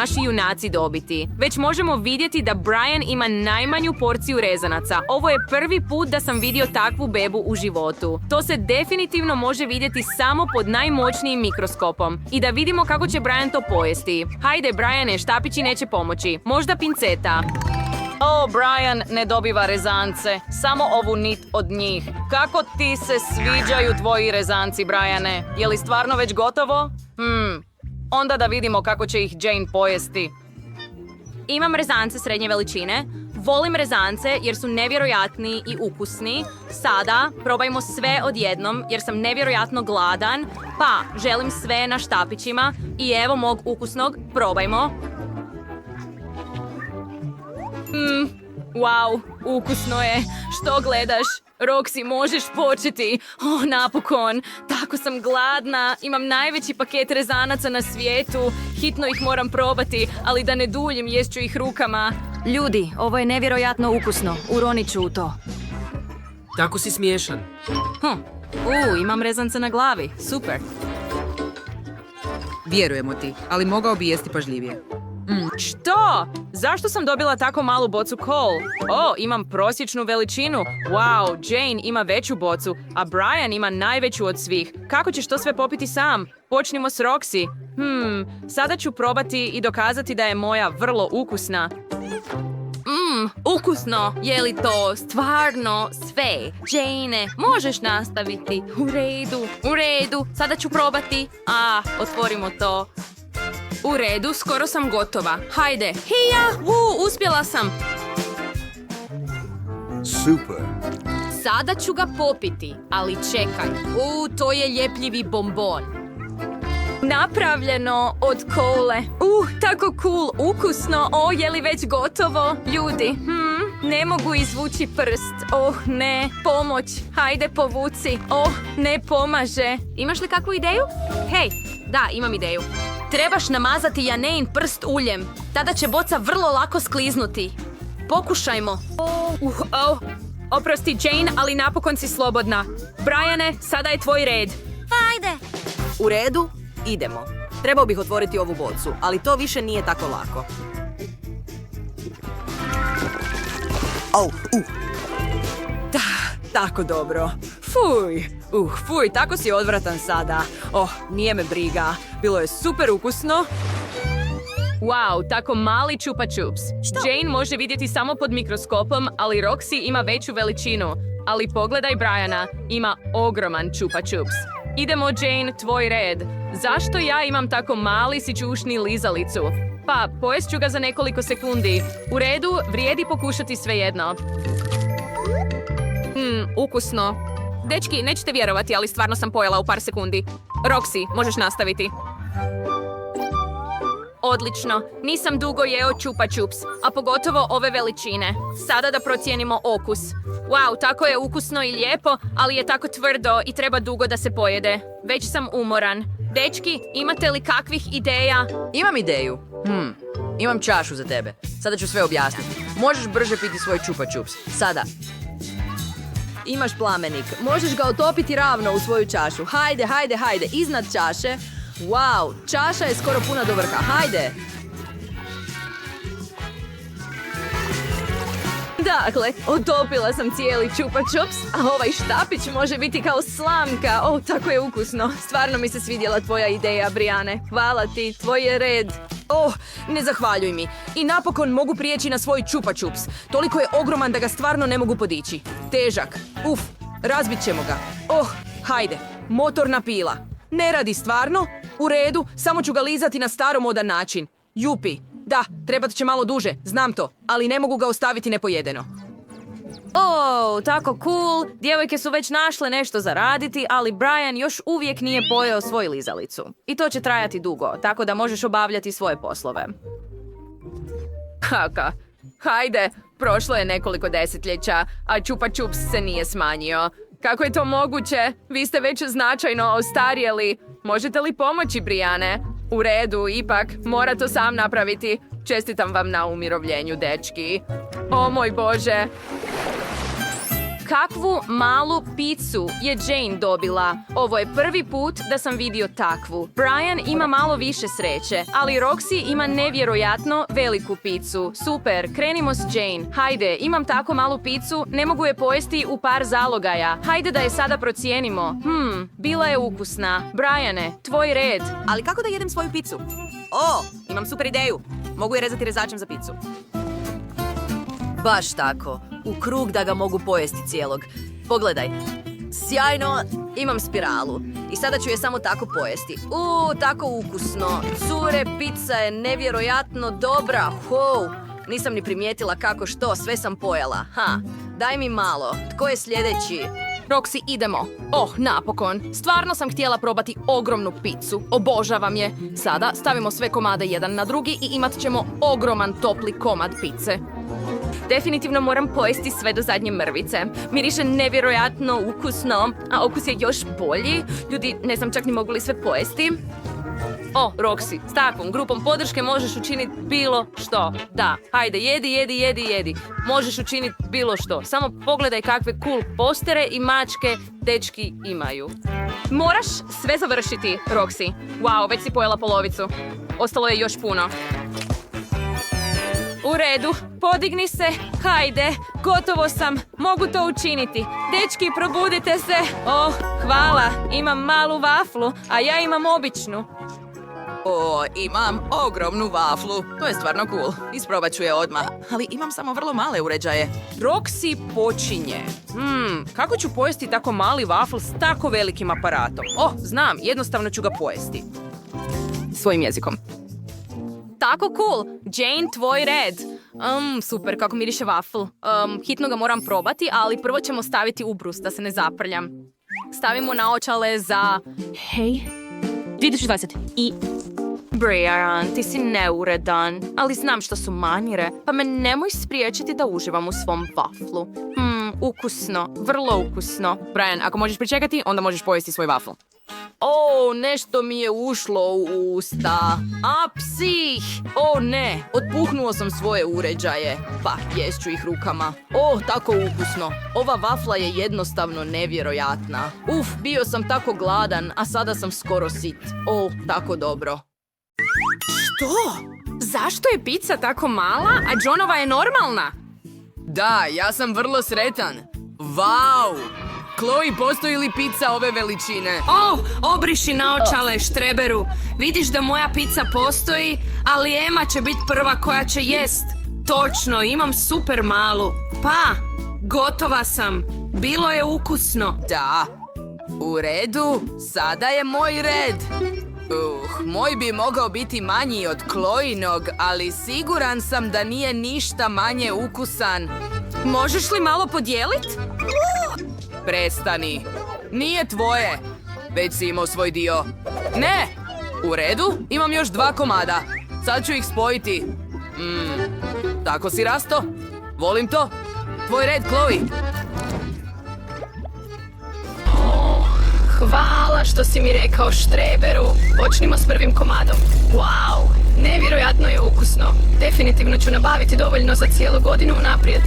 naši junaci dobiti. Već možemo vidjeti da Brian ima najmanju porciju rezanaca. Ovo je prvi put da sam vidio takvu bebu u životu. To se definitivno može vidjeti samo pod najmoćnijim mikroskopom. I da vidimo kako će Brian to pojesti. Hajde, Briane, štapići neće pomoći. Možda pinceta. O, Brian ne dobiva rezance. Samo ovu nit od njih. Kako ti se sviđaju tvoji rezanci, Briane? Je li stvarno već gotovo? Onda da vidimo kako će ih Jane pojesti. Imam rezance srednje veličine. Volim rezance jer su nevjerojatni i ukusni. Sada probajmo sve odjednom jer sam nevjerojatno gladan. Pa, želim sve na štapićima. I evo mog ukusnog. Probajmo. Wow, ukusno je. Što gledaš? Roxy, možeš početi. Napokon. Tako sam gladna. Imam najveći paket rezanaca na svijetu. Hitno ih moram probati, ali da ne duljim, jest ću ih rukama. Ljudi, ovo je nevjerojatno ukusno. Uronit ću u to. Tako si smiješan. Imam rezance na glavi. Super. Vjerujemo ti, ali mogao bi jesti pažljivije. Što? Zašto sam dobila tako malu bocu Cole? Imam prosječnu veličinu. Wow, Jane ima veću bocu, a Brian ima najveću od svih. Kako ćeš to sve popiti sam? Počnimo s Roxy. Sada ću probati i dokazati da je moja vrlo ukusna. Ukusno. Je li to stvarno sve? Jane, možeš nastaviti. U redu. Sada ću probati. Otvorimo to. U redu, skoro sam gotova. Hajde. Hija! Uspjela sam. Super. Sada ću ga popiti, ali čekaj. To je ljepljivi bombon. Napravljeno od Cole. Tako cool, ukusno. Je li već gotovo? Ljudi, ne mogu izvući prst. Ne, pomoć. Hajde, povuci. Ne pomaže. Imaš li kakvu ideju? Hej, da, imam ideju. Trebaš namazati Janein prst uljem. Tada će boca vrlo lako skliznuti. Pokušajmo. Oprosti, Jane, ali napokon si slobodna. Briane, sada je tvoj red. Ajde. U redu, idemo. Trebao bih otvoriti ovu bocu, ali to više nije tako lako. Tako dobro. Fuj, tako si odvratan sada. Nije me briga. Bilo je super ukusno. Wow, tako mali Chupa Chups. Jane može vidjeti samo pod mikroskopom, ali Roxy ima veću veličinu. Ali pogledaj Briana, ima ogroman Chupa Chups. Idemo, Jane, tvoj red. Zašto ja imam tako mali sićušni lizalicu? Pa, pojest ću ga za nekoliko sekundi. U redu, vrijedi pokušati svejedno. Ukusno. Dečki, nećete vjerovati, ali stvarno sam pojela u par sekundi. Roxy, možeš nastaviti. Odlično. Nisam dugo jeo Chupa Chups, a pogotovo ove veličine. Sada da procijenimo okus. Wow, tako je ukusno i lijepo, ali je tako tvrdo i treba dugo da se pojede. Već sam umoran. Dečki, imate li kakvih ideja? Imam ideju. Imam čašu za tebe. Sada ću sve objasniti. Možeš brže piti svoj Chupa Chups. Sada. Imaš plamenik. Možeš ga otopiti ravno u svoju čašu. Hajde. Iznad čaše. Wow, čaša je skoro puna do vrha. Hajde. Dakle, otopila sam cijeli Chupa Chups, a ovaj štapić može biti kao slamka. Tako je ukusno. Stvarno mi se svidjela tvoja ideja, Briane. Hvala ti, tvoj je red. Ne zahvaljuj mi. I napokon mogu prijeći na svoj Chupa Chups. Toliko je ogroman da ga stvarno ne mogu podići. Težak. Razbit ćemo ga. Hajde. Motorna pila. Ne radi stvarno? U redu, samo ću ga lizati na staromodan način. Jupi. Da, trebat će malo duže, znam to, ali ne mogu ga ostaviti nepojedeno. Tako cool. Djevojke su već našle nešto za raditi, ali Brian još uvijek nije pojeo svoju lizalicu. I to će trajati dugo, tako da možeš obavljati svoje poslove. Hajde, prošlo je nekoliko desetljeća, a Chupa Chups se nije smanjio. Kako je to moguće? Vi ste već značajno ostarjeli. Možete li pomoći, Briane? U redu, ipak, mora to sam napraviti. Čestitam vam na umirovljenju, dečki. O moj Bože. Kakvu malu picu je Jane dobila? Ovo je prvi put da sam vidio takvu. Brian ima malo više sreće, ali Roxy ima nevjerojatno veliku picu. Super, krenimo s Jane. Hajde, imam tako malu picu, ne mogu je pojesti u par zalogaja. Hajde da je sada procijenimo. Bila je ukusna. Briane, tvoj red. Ali kako da jedem svoju picu? O, imam super ideju. Mogu je rezati rezačem za picu. Baš tako. U krug da ga mogu pojesti cijelog. Pogledaj. Sjajno, imam spiralu. I sada ću je samo tako pojesti. Tako ukusno. Cure, pizza je nevjerojatno dobra. Nisam ni primijetila kako što, sve sam pojela. Daj mi malo. Tko je sljedeći? Roxy, idemo. Napokon. Stvarno sam htjela probati ogromnu picu. Obožavam je. Sada stavimo sve komade jedan na drugi i imat ćemo ogroman topli komad pice. Definitivno moram pojesti sve do zadnje mrvice. Miriše nevjerojatno ukusno, a okus je još bolji. Ljudi, ne znam čak ni mogu li sve pojesti. Roxy, s takvom grupom podrške možeš učiniti bilo što. Da, hajde, jedi. Možeš učiniti bilo što. Samo pogledaj kakve cool postere i mačke dečki imaju. Moraš sve završiti, Roxy. Wow, već si pojela polovicu. Ostalo je još puno. U redu, podigni se, hajde, gotovo sam, mogu to učiniti. Dečki, probudite se. Hvala, imam malu vaflu, a ja imam običnu. Imam ogromnu vaflu. To je stvarno cool. Isprobat ću je odmah. Ali imam samo vrlo male uređaje. Roxy počinje. Kako ću pojesti tako mali vafl s tako velikim aparatom? Znam, jednostavno ću ga pojesti. Svojim jezikom. Tako cool. Jane, tvoj red. Super, kako miriše vafl. Hitno ga moram probati, ali prvo ćemo staviti ubrus da se ne zaprljam. Stavimo naočale za... Hej. 2020. I... Brian, ti si neuredan, ali znam što su manire, pa me nemoj spriječiti da uživam u svom vaflu. Ukusno, vrlo ukusno. Brian, ako možeš pričekati, onda možeš pojesti svoj vafl. Nešto mi je ušlo u usta. Psih! Ne, otpuhnuo sam svoje uređaje. Pa, ješću ih rukama. Tako ukusno. Ova vafla je jednostavno nevjerojatna. Bio sam tako gladan, a sada sam skoro sit. Tako dobro. Što? Zašto je pizza tako mala, a Johnova je normalna? Da, ja sam vrlo sretan. Vau! Chloe, postoji li pizza ove veličine? Obriši naočale, štreberu. Vidiš da moja pizza postoji, ali Emma će biti prva koja će jest. Točno, imam super malu. Pa, gotova sam. Bilo je ukusno. Da. U redu, sada je moj red. Moj bi mogao biti manji od Chloinog, ali siguran sam da nije ništa manje ukusan. Možeš li malo podijelit? Prestani. Nije tvoje. Već si imao svoj dio. Ne! U redu, imam još 2 komada. Sad ću ih spojiti. Tako si rasto? Volim to. Tvoj red, Chloe. Hvala što si mi rekao, štreberu. Počnimo s prvim komadom. Wow, nevjerojatno je ukusno. Definitivno ću nabaviti dovoljno za cijelu godinu unaprijed.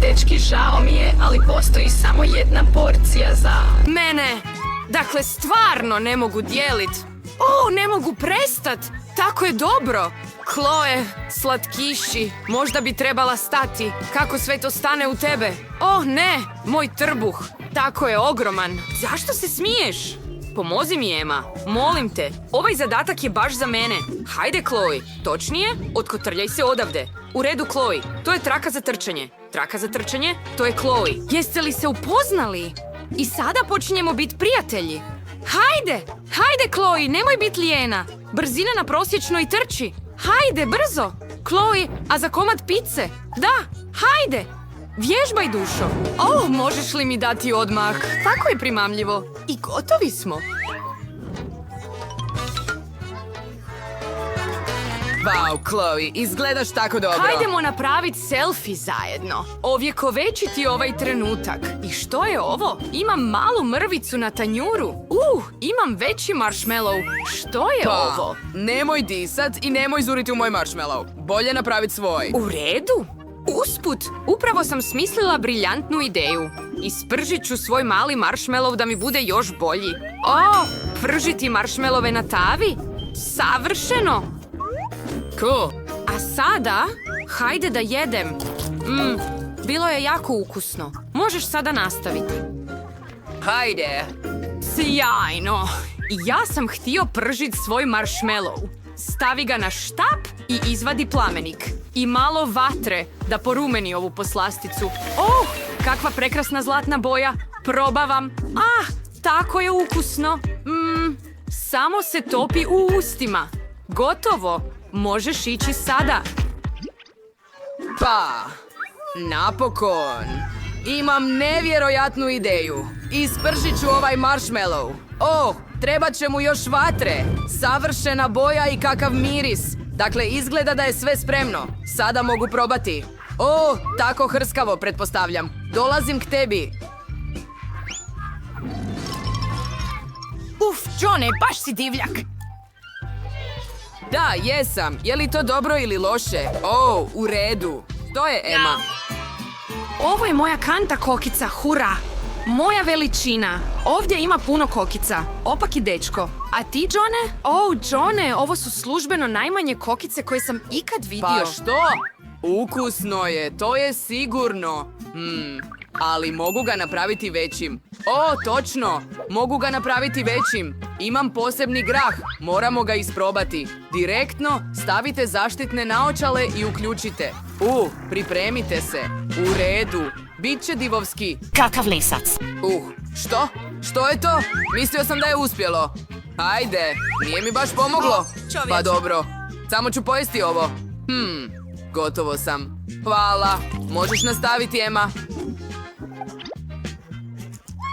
Dečki, žao mi je, ali postoji samo jedna porcija za... Mene! Dakle, stvarno ne mogu dijelit. Ne mogu prestat! Tako je dobro! Chloe, slatkiši, možda bi trebala stati. Kako sve to stane u tebe? Ne, moj trbuh. Tako je ogroman. Zašto se smiješ? Pomozi mi, Emma. Molim te. Ovaj zadatak je baš za mene. Hajde, Chloe. Točnije, otkotrljaj se odavde. U redu, Chloe. To je traka za trčanje. Traka za trčanje, to je Chloe. Jeste li se upoznali? I sada počinjemo biti prijatelji. Hajde, Chloe, nemoj biti lijena. Brzina na prosječnoj trči. Hajde, brzo. Chloe, a za komad pice? Da, hajde. Vježbaj, dušo. Možeš li mi dati odmah? Tako je primamljivo. I gotovi smo. Wow, Chloe, izgledaš tako dobro. Hajdemo napraviti selfie zajedno. Ovjekovečiti ovaj trenutak. I što je ovo? Imam malu mrvicu na tanjuru. Imam veći marshmallow. Što je ovo? Nemoj disat i nemoj zuriti u moj marshmallow. Bolje napraviti svoj. U redu. Usput, upravo sam smislila briljantnu ideju. Ispržit ću svoj mali marshmallow da mi bude još bolji. O, pržiti marshmallove na tavi? Savršeno! Cool. A sada, hajde da jedem. Bilo je jako ukusno. Možeš sada nastaviti. Hajde. Sjajno! Ja sam htio pržit svoj marshmallow. Stavi ga na štap i izvadi plamenik. I malo vatre da porumeni ovu poslasticu. Oh, kakva prekrasna zlatna boja. Probavam. Tako je ukusno. Samo se topi u ustima. Gotovo. Možeš ići sada. Pa, napokon. Imam nevjerojatnu ideju. Ispržit ću ovaj marshmallow. Oh, trebat će mu još vatre. Savršena boja i kakav miris. Dakle, izgleda da je sve spremno. Sada mogu probati. O, tako hrskavo, pretpostavljam. Dolazim k tebi. Uf, Johne, baš si divljak. Da, jesam. Je li to dobro ili loše? O, u redu. To je Emma. Ovo je moja kanta kokica, hura! Moja veličina. Ovdje ima puno kokica. Opaki dečko. A ti, Johne? Oh, Johne, ovo su službeno najmanje kokice koje sam ikad vidio. Pa što? Ukusno je, to je sigurno. Ali mogu ga napraviti većim. O, točno! Mogu ga napraviti većim. Imam posebni grah. Moramo ga isprobati. Direktno stavite zaštitne naočale i uključite. Pripremite se. U redu. Biće divovski. Kakav lisac. Što? Što je to? Mislio sam da je uspjelo. Ajde, nije mi baš pomoglo. Pa dobro, samo ću pojesti ovo. Gotovo sam. Hvala. Možeš nastaviti, Emma.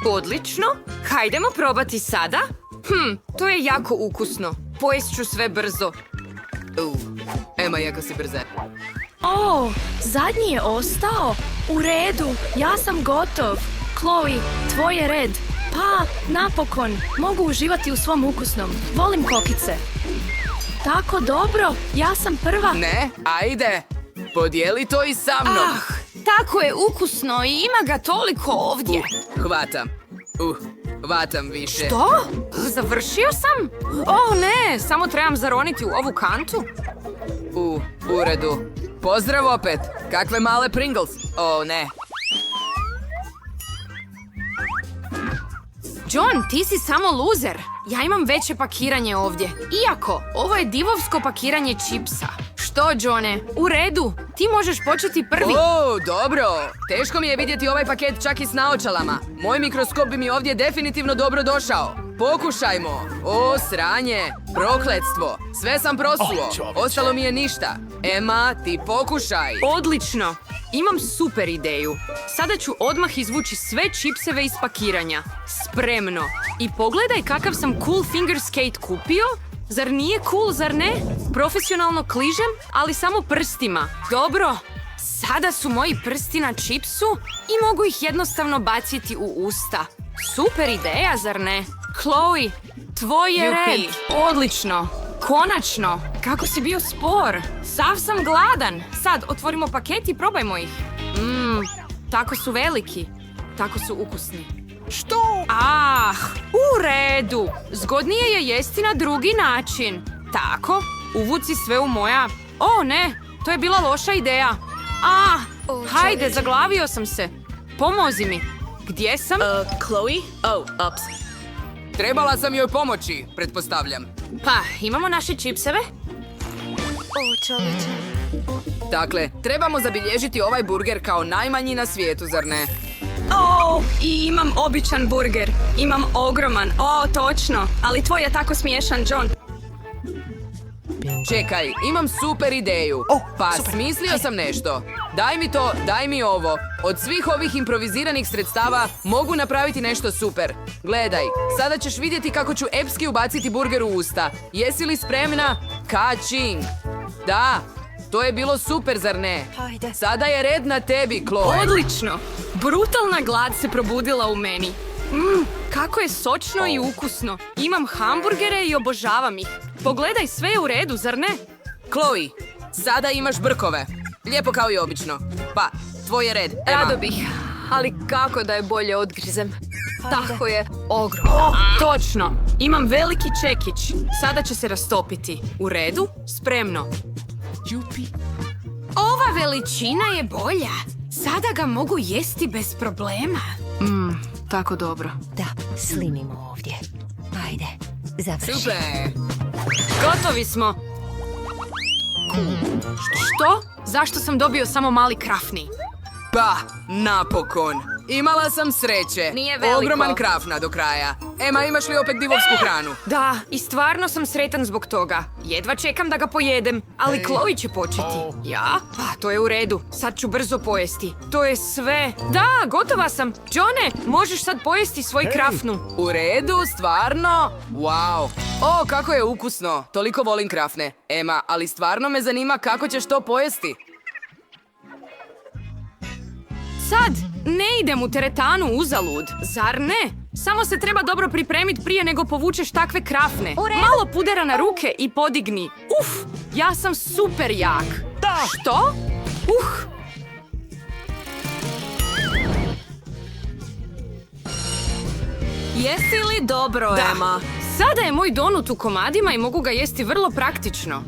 Odlično. Hajdemo probati sada. To je jako ukusno. Pojest ću sve brzo. Emma, jako si brza. Zadnji je ostao. U redu, ja sam gotov. Chloe, tvoj je red. Pa, napokon, mogu uživati u svom ukusnom. Volim kokice. Tako dobro, ja sam prva. Ne, ajde. Podijeli to i sa mnom. Tako je ukusno i ima ga toliko ovdje. Hvatam. Hvatam više. To? Završio sam? Oh ne, samo trebam zaroniti u ovu kantu. U redu. Pozdrav opet. Kakve male Pringles. O ne. John, ti si samo luzer. Ja imam veće pakiranje ovdje. Iako, ovo je divovsko pakiranje čipsa. Što, Johne? U redu. Ti možeš početi prvi. O, dobro. Teško mi je vidjeti ovaj paket čak i s naočalama. Moj mikroskop bi mi ovdje definitivno dobro došao. Pokušajmo. O, sranje. Prokletstvo. Sve sam prosuo. Ostalo mi je ništa. Emma, ti pokušaj. Odlično. Imam super ideju. Sada ću odmah izvući sve čipseve iz pakiranja. Spremno. I pogledaj kakav sam cool finger skate kupio. Zar nije cool, zar ne? Profesionalno kližem, ali samo prstima. Dobro. Sada su moji prsti na čipsu i mogu ih jednostavno baciti u usta. Super ideja, zar ne? Chloe, tvoj je red. Odlično. Konačno. Kako si bio spor. Sav sam gladan. Sad otvorimo paket i probajmo ih. Tako su veliki. Tako su ukusni. Što? U redu. Zgodnije je jesti na drugi način. Tako, uvuci sve u moja... O ne, to je bila loša ideja. Hajde, zaglavio sam se. Pomozi mi. Gdje sam? Chloe? Ups. Trebala sam joj pomoći, pretpostavljam. Pa, imamo naše čipseve? Čovječe. Dakle, trebamo zabilježiti ovaj burger kao najmanji na svijetu, zar ne? I imam običan burger. Imam ogroman. Točno. Ali tvoj je tako smiješan, John. Čekaj, imam super ideju. Pa, smislio sam nešto. Daj mi to, daj mi ovo. Od svih ovih improviziranih sredstava mogu napraviti nešto super. Gledaj, sada ćeš vidjeti kako ću epski ubaciti burger u usta. Jesi li spremna? Ka-ching. Da, to je bilo super, zar ne? Hajde. Sada je red na tebi, Chloe. Odlično. Brutalna glad se probudila u meni. Kako je sočno i ukusno. Imam hamburgere i obožavam ih. Pogledaj, sve je u redu, zar ne? Chloe, sada imaš brkove. Lijepo kao i obično. Pa, tvoj je red, Ema. Rado bih, ali kako da je bolje odgrizem? Tako je, ogromno. Točno. Imam veliki čekić. Sada će se rastopiti. U redu? Spremno. Ova veličina je bolja. Sada ga mogu jesti bez problema. Tako dobro. Da, slinimo ovdje. Ajde, završi. Super. Gotovi smo. Što? Zašto sam dobio samo mali krafni? Pa, napokon. Imala sam sreće. Nije veliko. Ogroman krafna do kraja. Ema, imaš li opet divovsku hranu? Da, i stvarno sam sretan zbog toga. Jedva čekam da ga pojedem, ali Chloe će početi. Ja? Pa, to je u redu. Sad ću brzo pojesti. To je sve. Da, gotova sam. Johne, možeš sad pojesti svoj krafnu. U redu, stvarno? Wow. O, kako je ukusno. Toliko volim krafne. Ema, ali stvarno me zanima kako ćeš to pojesti. Sad, ne idem u teretanu uzalud, zar ne? Samo se treba dobro pripremiti prije nego povučeš takve krafne. Malo pudera na ruke i podigni. Uf, ja sam super jak. Da. Što? Jesi li dobro, Da. Ema? Sada je moj donut u komadima i mogu ga jesti vrlo praktično.